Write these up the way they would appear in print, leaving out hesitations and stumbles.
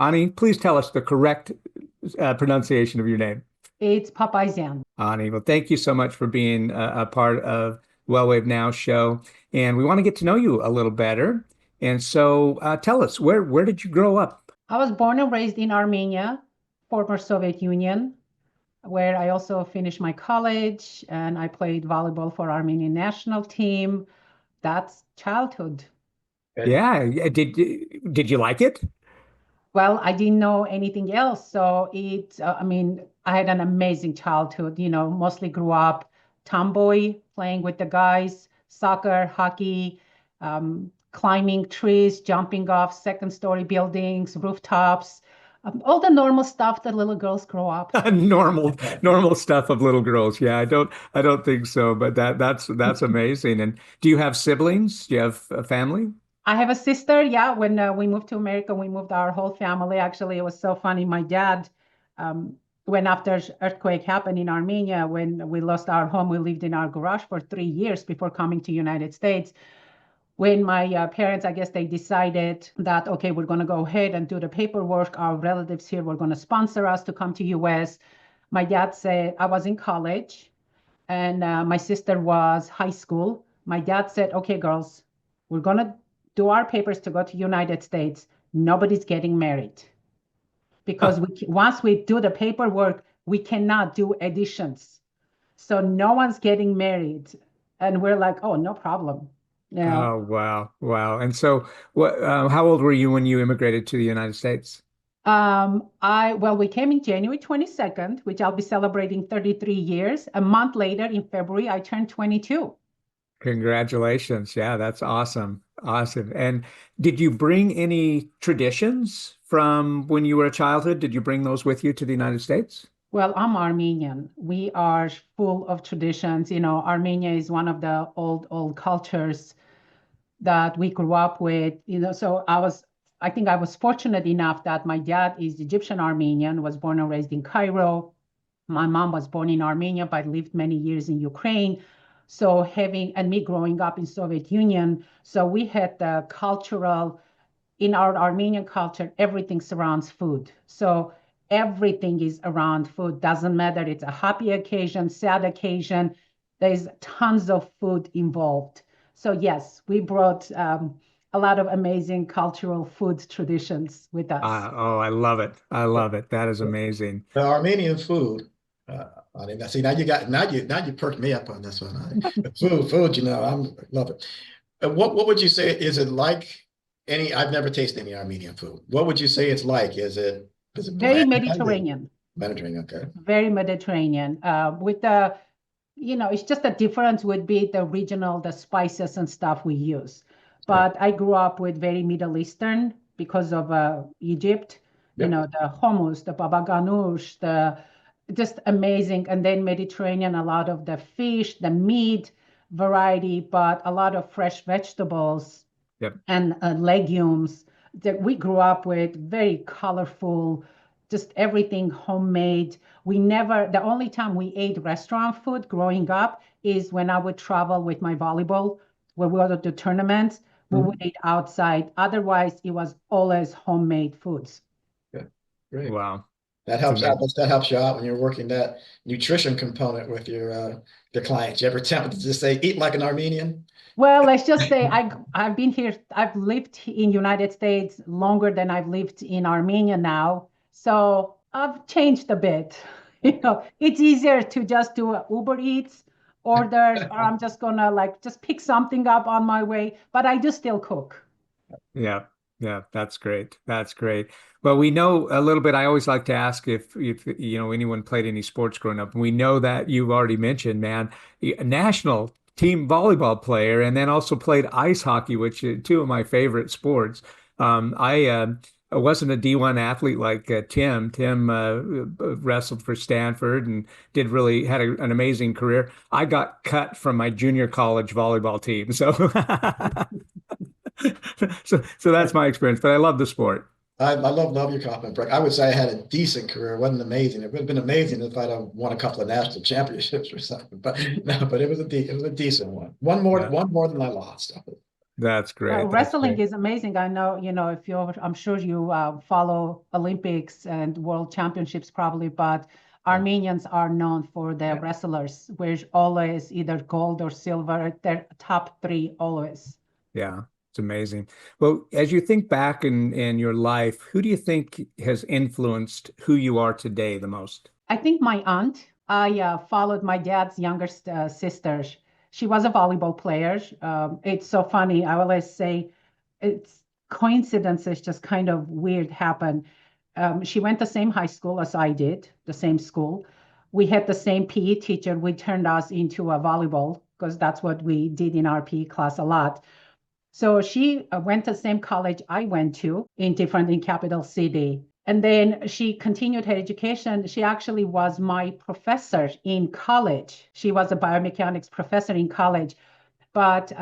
Ani, please tell us the correct pronunciation of your name. It's Papazyan. Ani, well, thank you so much for being a part of Well Wave Now show. And we want to get to know you a little better. And so tell us, where did you grow up? I was born and raised in Armenia, former Soviet Union, where I also finished my college and I played volleyball for Armenian national team. That's childhood. Good. Yeah, did you like it? Well, I didn't know anything else. So I mean, I had an amazing childhood, mostly grew up tomboy, playing with the guys, soccer, hockey, climbing trees, jumping off second story buildings, rooftops, all the normal stuff that little girls grow up. Normal stuff of little girls. Yeah, I don't think so, but that's amazing. And do you have siblings? Do you have a family? I have a sister. Yeah, when we moved to America, we moved our whole family. Actually, it was so funny. My dad, um, when after earthquake happened in Armenia, when we lost our home, we lived in our garage for 3 years before coming to United States. When my parents, I guess they decided that, okay, we're going to go ahead and do the paperwork. Our relatives here were going to sponsor us to come to US. My dad said I was in college and my sister was high school. My dad said, okay, girls, we're going to do our papers to go to United States. Nobody's getting married because once we do the paperwork, we cannot do additions. So no one's getting married. And we're like, oh, no problem. Yeah. Oh, wow. Wow. And so how old were you when you immigrated to the United States? Well, we came in January 22nd, which I'll be celebrating 33 years. A month later, in February, I turned 22. Congratulations. Yeah, that's awesome. Awesome. And did you bring any traditions from when you were a childhood? Did you bring those with you to the United States? Well, I'm Armenian. We are full of traditions. Armenia is one of the old cultures that we grew up with. So I think I was fortunate enough that my dad is Egyptian Armenian, was born and raised in Cairo. My mom was born in Armenia, but lived many years in Ukraine. So and me growing up in Soviet Union, so we had the cultural, in our Armenian culture, everything surrounds food. So everything is around food. Doesn't matter, it's a happy occasion, sad occasion. There's tons of food involved. So yes, we brought a lot of amazing cultural food traditions with us. Oh, I love it. I love it. That is amazing. The Armenian food. I mean, see, now you perked me up on this one. Food. I love it. What would you say? Is it like any? I've never tasted any Armenian food. What would you say it's like? Is it Very bland? Mediterranean. Mediterranean, okay. Very Mediterranean. It's just the difference would be the regional, the spices and stuff we use. Right. But I grew up with very Middle Eastern because of Egypt, Yep. the hummus, the baba ganoush, the just amazing. And then Mediterranean, a lot of the fish, the meat variety, but a lot of fresh vegetables Yep. and legumes that we grew up with, very colorful, just everything homemade. The only time we ate restaurant food growing up is when I would travel with my volleyball, where we go to tournaments, we would Mhm. eat outside. Otherwise, it was always homemade foods. Yeah. Great. Wow. That It's helps out. amazing. That helps you out when you're working that nutrition component with your clients. You ever tempted to just say, eat like an Armenian? Well, let's just say I've been here, I've lived in United States longer than I've lived in Armenia now. So I've changed a bit. It's easier to just do a Uber Eats orders, or I'm just gonna like just pick something up on my way, but I do still cook. Yeah. Yeah, that's great. That's great. Well, we know a little bit. I always like to ask if anyone played any sports growing up. We know that you've already mentioned, man, a national team volleyball player, and then also played ice hockey, which are two of my favorite sports. I wasn't a D1 athlete like Tim. Tim wrestled for Stanford and had an amazing career. I got cut from my junior college volleyball team, so so that's my experience, but I love the sport. I love your compliment, Breck. I would say I had a decent career. It wasn't amazing. It would have been amazing if I'd have won a couple of national championships or something. But no, but it was a decent one. Yeah. One more than I lost. That's great. That's Wrestling great. is amazing. I know, if I'm sure you follow Olympics and World Championships probably, but Yeah. Armenians are known for their Yeah. wrestlers, which always either gold or silver. They're top three always. Yeah. It's amazing. Well, as you think back in your life, who do you think has influenced who you are today the most? I think my aunt, I followed my dad's younger sister. She was a volleyball player. It's so funny. I always say it's coincidences just kind of weird happen. She went the same high school as I did, the same school. We had the same PE teacher. We turned us into a volleyball because that's what we did in our PE class a lot. So she went to the same college I went to in capital city. And then she continued her education. She actually was my professor in college. She was a biomechanics professor in college. But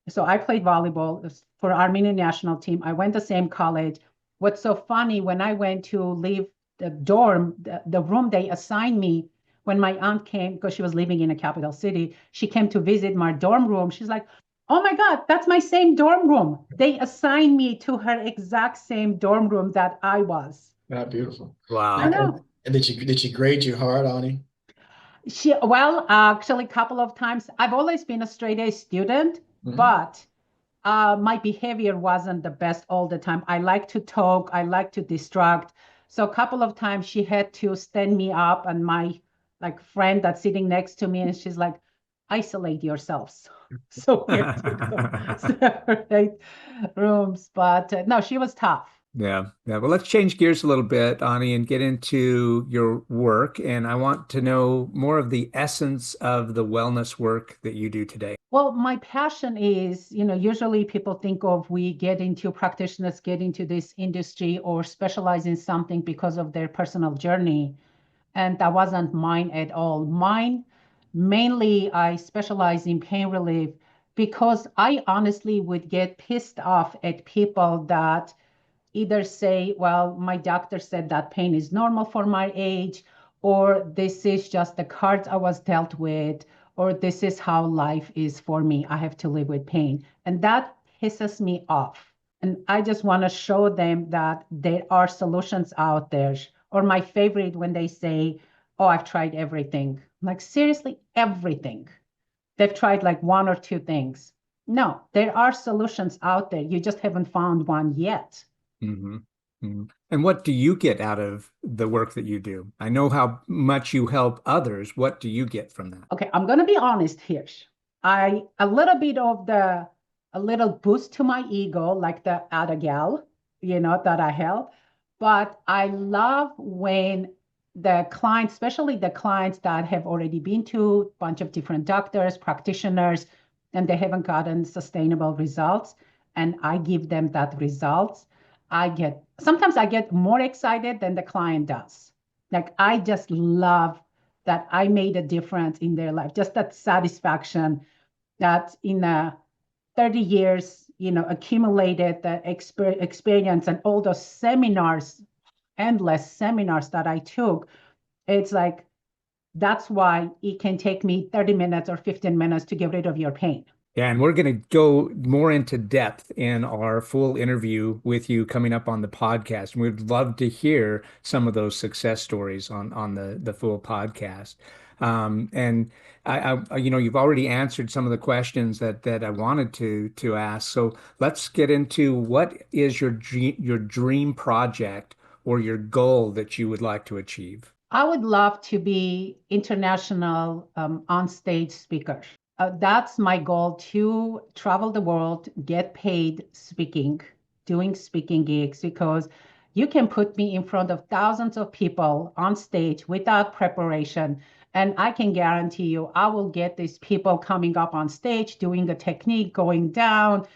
so I played volleyball for Armenian national team. I went the same college. What's so funny, when I went to leave the dorm, the room they assigned me, when my aunt came, because she was living in a capital city, she came to visit my dorm room. She's like, oh my God, that's my same dorm room. They assigned me to her exact same dorm room that I was. Beautiful. I Wow. know. And did she grade you hard, Ani? Well, actually, a couple of times. I've always been a straight A student, Hmm. but my behavior wasn't the best all the time. I like to talk, I like to distract. So a couple of times she had to stand me up, and my like friend that's sitting next to me, and she's like, isolate yourselves. So we had to go separate rooms. But no, she was tough. Yeah. Yeah. Well, let's change gears a little bit, Ani, and get into your work. And I want to know more of the essence of the wellness work that you do today. Well, my passion is, usually people think of we get into practitioners, get into this industry or specialize in something because of their personal journey. And that wasn't mine at all. Mine, mainly, I specialize in pain relief because I honestly would get pissed off at people that either say, well, my doctor said that pain is normal for my age, or this is just the cards I was dealt with, or this is how life is for me. I have to live with pain. And that pisses me off. And I just want to show them that there are solutions out there. Or my favorite, when they say, oh, I've tried everything. Like, seriously, everything. They've tried like one or two things. No, there are solutions out there. You just haven't found one yet. Hmm. Hmm. And what do you get out of the work that you do? I know how much you help others. What do you get from that? Okay, I'm gonna be honest here. A little bit of a little boost to my ego, like the other gal, that I help. But I love when the clients, especially the clients that have already been to a bunch of different doctors, practitioners, and they haven't gotten sustainable results, and I give them that results. Sometimes I get more excited than the client does. Like, I just love that I made a difference in their life. Just that satisfaction that in 30 years, accumulated the experience and all those seminars, endless seminars that I took. It's like, that's why it can take me 30 minutes or 15 minutes to get rid of your pain. Yeah, and we're going to go more into depth in our full interview with you coming up on the podcast. And we'd love to hear some of those success stories on the full podcast. And you've already answered some of the questions that I wanted to ask. So let's get into what is your dream project or your goal that you would like to achieve? I would love to be international on-stage speaker. That's my goal, to travel the world, get paid speaking, doing speaking gigs, because you can put me in front of thousands of people on stage without preparation. And I can guarantee you, I will get these people coming up on stage, doing a technique, going down,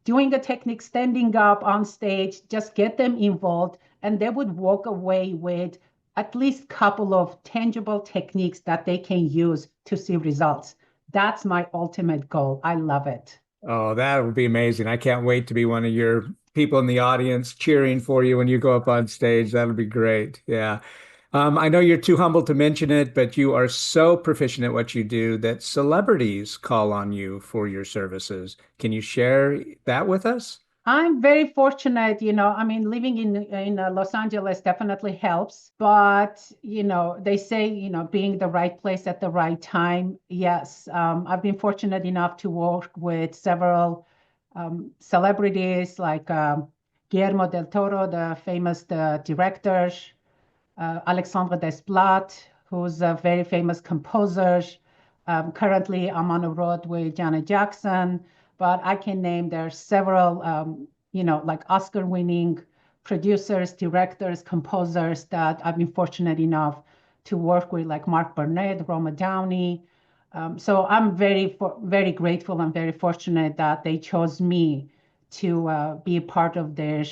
doing a technique, standing up on stage, just get them involved. And they would walk away with at least a couple of tangible techniques that they can use to see results. That's my ultimate goal. I love it. Oh, that would be amazing. I can't wait to be one of your people in the audience cheering for you when you go up on stage. That'll be great. Yeah. I know you're too humble to mention it, but you are so proficient at what you do that celebrities call on you for your services. Can you share that with us? I'm very fortunate, I mean, living in Los Angeles definitely helps, but they say, being the right place at the right time. Yes, I've been fortunate enough to work with several celebrities like Guillermo del Toro, the famous director, Alexandre Desplat, who's a very famous composer. Currently, I'm on a road with Janet Jackson, but I can name there's several, like Oscar-winning producers, directors, composers that I've been fortunate enough to work with, like Mark Burnett, Roma Downey. So I'm very grateful and very fortunate that they chose me to be a part of their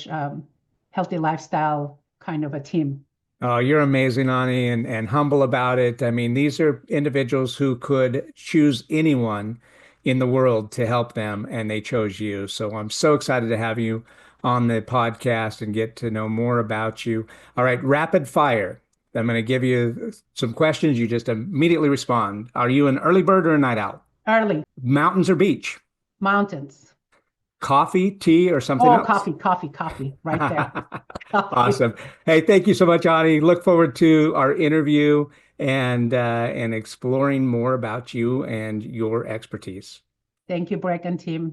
healthy lifestyle kind of a team. Oh, you're amazing, Ani, and humble about it. I mean, these are individuals who could choose anyone in the world to help them, and they chose you. So I'm so excited to have you on the podcast and get to know more about you. All right, rapid fire. I'm going to give you some questions. You just immediately respond. Are you an early bird or a night owl? Early. Mountains or beach? Mountains. Coffee, tea, or something Oh, else? coffee, right there. Coffee. Awesome. Hey, thank you so much, Ani. Look forward to our interview and exploring more about you and your expertise. Thank you, Breck and team.